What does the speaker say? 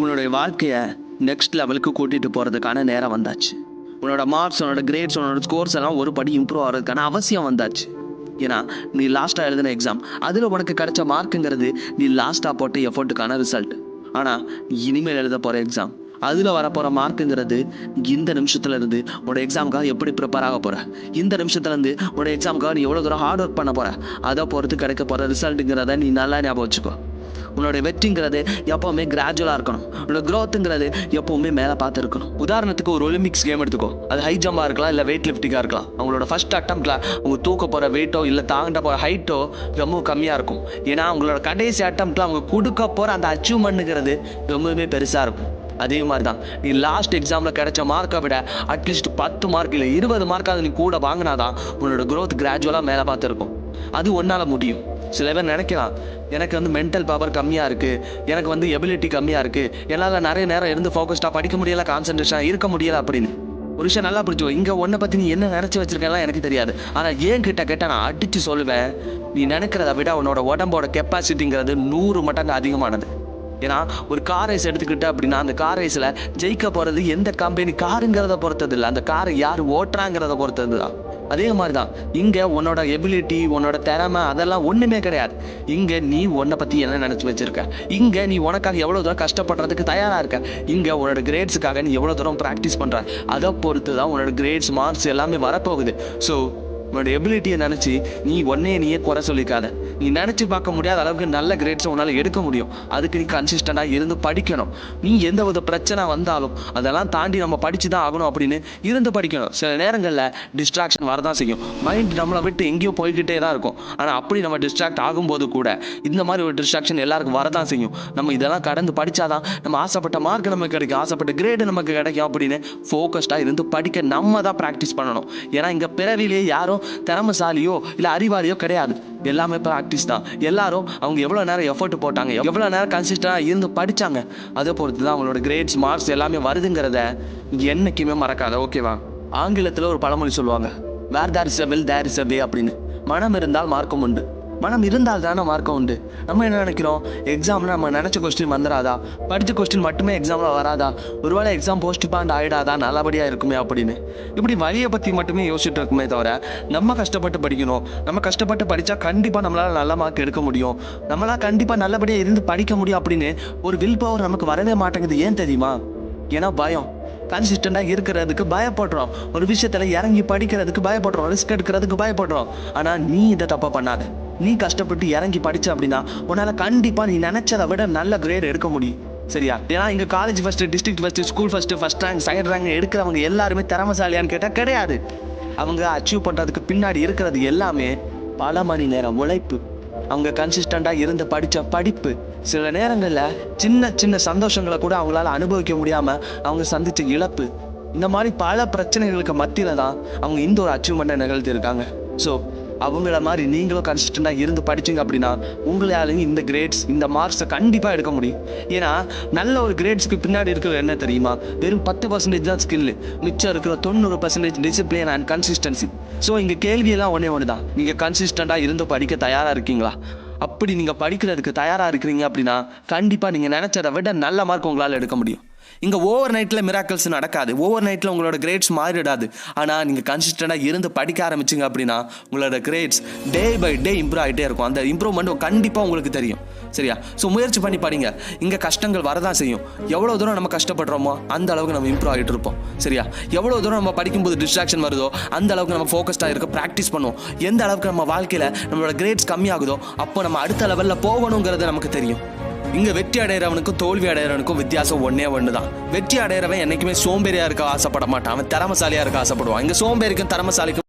உன்னுடைய வாழ்க்கையை நெக்ஸ்ட் லெவலுக்கு கூட்டிகிட்டு போகிறதுக்கான நேரம் வந்தாச்சு. உன்னோட மார்க்ஸ், உன்னோட கிரேட்ஸ், உன்னோட ஸ்கோர்ஸ் எல்லாம் ஒரு படி இம்ப்ரூவ் ஆகிறதுக்கான அவசியம் வந்தாச்சு. ஏன்னா நீ லாஸ்ட்டாக எழுதின எக்ஸாம், அதில் உனக்கு கிடைச்ச மார்க்குங்கிறது நீ லாஸ்ட்டாக போட்ட எஃபர்ட்டுக்கான ரிசல்ட். ஆனால் இனிமேல் எழுத போகிற எக்ஸாம், அதில் வரப்போகிற மார்க்குங்கிறது இந்த நிமிஷத்துலேருந்து உன்னோட எக்ஸாமுக்காக எப்படி ப்ரிப்பேர் ஆக போகிற, இந்த நிமிஷத்துலேருந்து உன்னோட எக்ஸாமுக்காக நீ எவ்வளோ தூரம் ஹார்ட் ஒர்க் பண்ண போகிற, அதை பொறுத்து கிடைக்க போகிற ரிசல்ட்டுங்கிறத நீ நல்லா ஞாபகம் வச்சுக்கோ. உன்னோட வெற்றிங்கிறது எப்போவுமே கிராஜுவலாக இருக்கணும். உன்னோட க்ரோத்துங்கிறது எப்போவுமே மேலே பார்த்து இருக்கணும். உதாரணத்துக்கு ஒரு ஒலிம்பிக்ஸ் கேம் எடுத்துக்கோ. அது ஹை ஜம்பாக இருக்கலாம், இல்லை வெயிட் லிஃப்டிங்காக இருக்கலாம். அவங்களோட ஃபர்ஸ்ட் அட்டம்ப்டில் அவங்க தூக்க போகிற வெயிட்டோ இல்லை தாண்ட போகிற ஹைட்டோ ரொம்ப கம்மியாக இருக்கும். ஏன்னா அவங்களோட கடைசி அட்டம்ப்டில் அவங்க கொடுக்க போகிற அந்த அச்சீவ்மெண்ட்டுங்கிறது ரொம்பவுமே பெருசாக இருக்கும். அதே மாதிரி தான் நீ லாஸ்ட் எக்ஸாமில் கிடைச்ச மார்க்கை விட அட்லீஸ்ட் 10 மார்க் இல்லை 20 மார்க்காவது நீ கூட வாங்கினாதான் உன்னோட க்ரோத் கிராஜுவலாக மேலே பார்த்து இருக்கும். அது ஒன்றால் முடியும். சில பேர் நினைக்கலாம், எனக்கு மென்டல் பவர் கம்மியாக இருக்குது, எனக்கு எபிலிட்டி கம்மியாக இருக்குது, என்னால் நிறைய நேரம் இருந்து ஃபோக்கஸ்டாக படிக்க முடியலை, கான்சன்ட்ரேஷனாக இருக்க முடியலை அப்படின்னு. ஒரு விஷயம் நல்லா புரிஞ்சுக்கோ. இங்கே ஒன்றை பற்றி நீ என்ன நினச்சி வச்சிருக்கலாம் எனக்கு தெரியாது. ஆனால் ஏன் கிட்ட கேட்டால் நான் அடித்து சொல்லுவேன், நீ நினைக்கிறத விட உன்னோட உடம்போட கெப்பாசிட்டிங்கிறது 100 மடங்கு அதிகமானது. ஏன்னா ஒரு கார் ரேஸ் எடுத்துக்கிட்ட அப்படின்னா அந்த கார் ரேஸில் ஜெயிக்க போகிறது எந்த கம்பெனி காருங்கிறத பொறுத்தது இல்லை, அந்த காரை யார் ஓட்டுறாங்கிறத பொறுத்தது தான். அதே மாதிரி தான் இங்கே உன்னோட எபிலிட்டி, உன்னோட திறமை அதெல்லாம் ஒன்றுமே கிடையாது. இங்கே நீ உன்னை பற்றி என்ன நினச்சி வச்சுருக்க, இங்கே நீ உனக்காக எவ்வளோ தூரம் கஷ்டப்படுறதுக்கு தயாராக இருக்க, இங்கே உன்னோட கிரேட்ஸுக்காக நீ எவ்வளோ தூரம் ப்ராக்டிஸ் பண்ணுற, அதை பொறுத்து தான் உன்னோட கிரேட்ஸ், மார்க்ஸ் எல்லாமே வரப்போகுது. ஸோ உன்னோட எபிலிட்டியை நினச்சி நீ நீயே குறை சொல்லிக்காத. நீ நினச்சி பார்க்க முடியாத அளவுக்கு நல்ல கிரேட்ஸை உன்னால் எடுக்க முடியும். அதுக்கு நீ கன்சிஸ்டண்டாக இருந்து படிக்கணும். நீ எந்த வித பிரச்சனை வந்தாலும் அதெல்லாம் தாண்டி நம்ம படித்து தான் ஆகணும் அப்படின்னு இருந்து படிக்கணும். சில நேரங்களில் டிஸ்ட்ராக்ஷன் வரதான் செய்யும். மைண்ட் நம்மளை விட்டு எங்கேயோ போய்கிட்டே தான் இருக்கும். ஆனால் அப்படி நம்ம டிஸ்ட்ராக்ட் ஆகும்போது கூட இந்த மாதிரி ஒரு டிஸ்ட்ராக்ஷன் எல்லாருக்கும் வரதான் செய்யும். நம்ம இதெல்லாம் கடந்து படித்தாதான் நம்ம ஆசைப்பட்ட மார்க் நமக்கு கிடைக்கும், ஆசைப்பட்ட கிரேடு நமக்கு கிடைக்கும் அப்படின்னு ஃபோக்கஸ்டாக இருந்து படிக்க நம்ம தான் ப்ராக்டிஸ் பண்ணணும். ஏன்னா இங்கே பிறவிலேயே யாரும் திறமைசாலியோ இல்லை அறிவாளியோ கிடையாது. எல்லாமே ப்ராக்டிஸ் தான். எல்லாரும் அவங்க எவ்வளோ நேரம் எஃபர்ட் போட்டாங்க, எவ்வளோ நேரம் கன்சிஸ்டண்டாக இருந்து படித்தாங்க, அதை பொறுத்து தான் அவங்களோட கிரேட்ஸ், மார்க்ஸ் எல்லாமே வருதுங்கிறத என்றைக்குமே மறக்காத. ஓகேவா? ஆங்கிலத்தில் ஒரு பழமொழி சொல்லுவாங்க, where there is a will there is a way அப்படின்னு. மனம் இருந்தால் மார்க்கம் உண்டு. மனம் இருந்தால் தானே மார்க்கம் உண்டு. நம்ம என்ன நினைக்கிறோம், எக்ஸாமில் நம்ம நினச்ச கொஸ்டின் வந்துடாதா, படித்த கொஸ்டின் மட்டுமே எக்ஸாமில் வராதா, ஒருவேளை எக்ஸாம் போஸ்ட்பாண்ட் ஆகிடாதா, நல்லபடியாக இருக்குமே அப்படின்னு இப்படி வழியை பற்றி மட்டுமே யோசிச்சுட்டு இருக்குமே தவிர, நம்ம கஷ்டப்பட்டு படிக்கணும். நம்ம கஷ்டப்பட்டு படித்தா கண்டிப்பாக நம்மளால் நல்ல மார்க் எடுக்க முடியும், நம்மளால் கண்டிப்பாக நல்லபடியாக இருந்து படிக்க முடியும் அப்படின்னு ஒரு வில் பவர் நமக்கு வரவே மாட்டேங்குது. ஏன் தெரியுமா? ஏன்னா பயம். கன்சிஸ்டண்டாக இருக்கிறதுக்கு பயப்படுறோம், ஒரு விஷயத்தில் இறங்கி படிக்கிறதுக்கு பயப்படுறோம், ரிஸ்க் எடுக்கிறதுக்கு பயப்படுறோம். ஆனால் நீ இதை தப்பா பண்ணாத. நீ கஷ்டப்பட்டு இறங்கி படித்த அப்படின்னா உன்னால் கண்டிப்பாக நீ நினச்சதை விட நல்ல கிரேட் எடுக்க முடியும். சரியா? ஏன்னா இங்கே college first, district first, school first, first rank, second rank எடுக்கிறவங்க எல்லாருமே திறமைசாலியான்னு கேட்டால் கிடையாது. அவங்க அச்சீவ் பண்ணுறதுக்கு பின்னாடி இருக்கிறது எல்லாமே பல மணி நேரம் உழைப்பு, அவங்க கன்சிஸ்டண்டாக இருந்து படித்த படிப்பு. சில நேரங்களில் சின்ன சின்ன சந்தோஷங்களை கூட அவங்களால அனுபவிக்க முடியாமல் அவங்க சந்தித்த இழப்பு, இந்த மாதிரி பல பிரச்சனைகளுக்கு மத்தியில் தான் அவங்க இந்த ஒரு அச்சீவ்மெண்ட்டை நிகழ்த்தியிருக்காங்க. ஸோ அவங்கள மாதிரி நீங்களும் கன்சிஸ்டண்டாக இருந்து படிச்சிங்க அப்படின்னா உங்களாலையும் இந்த கிரேட்ஸ், இந்த மார்க்ஸை கண்டிப்பாக எடுக்க முடியும். ஏன்னா நல்ல ஒரு கிரேட்ஸ்க்கு பின்னாடி இருக்கிறது என்ன தெரியுமா? வெறும் 10% தான் ஸ்கில்லு, மிச்சம் இருக்கிற 90% டிசிப்ளின் அண்ட் கன்சிஸ்டன்சி. ஸோ இங்கே கேள்வியெல்லாம் ஒன்று தான், நீங்கள் கன்சிஸ்டண்டாக இருந்து படிக்க தயாராக இருக்கீங்களா? அப்படி நீங்கள் படிக்கிறதுக்கு தயாராக இருக்கிறீங்க அப்படின்னா கண்டிப்பாக நீங்கள் நினச்சதை விட நல்ல மார்க் உங்களால் எடுக்க முடியும். இங்கே ஓவர் நைட்டில் மிராக்கிள்ஸ் நடக்காது, ஓவர் நைட்டில் உங்களோட கிரேட்ஸ் மாறிடாது. ஆனால் நீங்கள் கன்சிஸ்டண்டாக இருந்து படிக்க ஆரம்பிச்சிங்க அப்படின்னா உங்களோட grades day by day improve ஆகிட்டே இருக்கும். அந்த இம்ப்ரூவ்மெண்ட் கண்டிப்பாக உங்களுக்கு தெரியும். சரியா? ஸோ முயற்சி பண்ணி படிங்க. இங்கே கஷ்டங்கள் வரதான் செய்யும். எவ்வளோ தூரம் நம்ம கஷ்டப்படுறோமோ அந்த அளவுக்கு நம்ம இம்ப்ரூவ் ஆகிட்டு இருப்போம். சரியா? எவ்வளோ தூரம் நம்ம படிக்கும்போது டிஸ்ட்ராக்ஷன் வருதோ அந்த அளவுக்கு நம்ம ஃபோக்கஸ்டாக இருக்க ப்ராக்டிஸ் பண்ணுவோம். எந்த அளவுக்கு நம்ம வாழ்க்கையில் நம்மளோட கிரேட்ஸ் கம்மியாகுதோ அப்போ நம்ம அடுத்த லெவலில் போகணுங்கிறது நமக்கு தெரியும். இங்கே வெற்றி அடைகிறவனுக்கும் தோல்வி அடைகிறவனுக்கும் வித்தியாசம் ஒன்று தான். வெற்றி அடைகிறவன் என்றைக்குமே சோம்பேறியாக இருக்க ஆசைப்பட மாட்டான், அவன் திறமசாலியாக இருக்க ஆசைப்படுவான். இங்கே சோம்பேறிக்கும் திறமசாலிக்கும்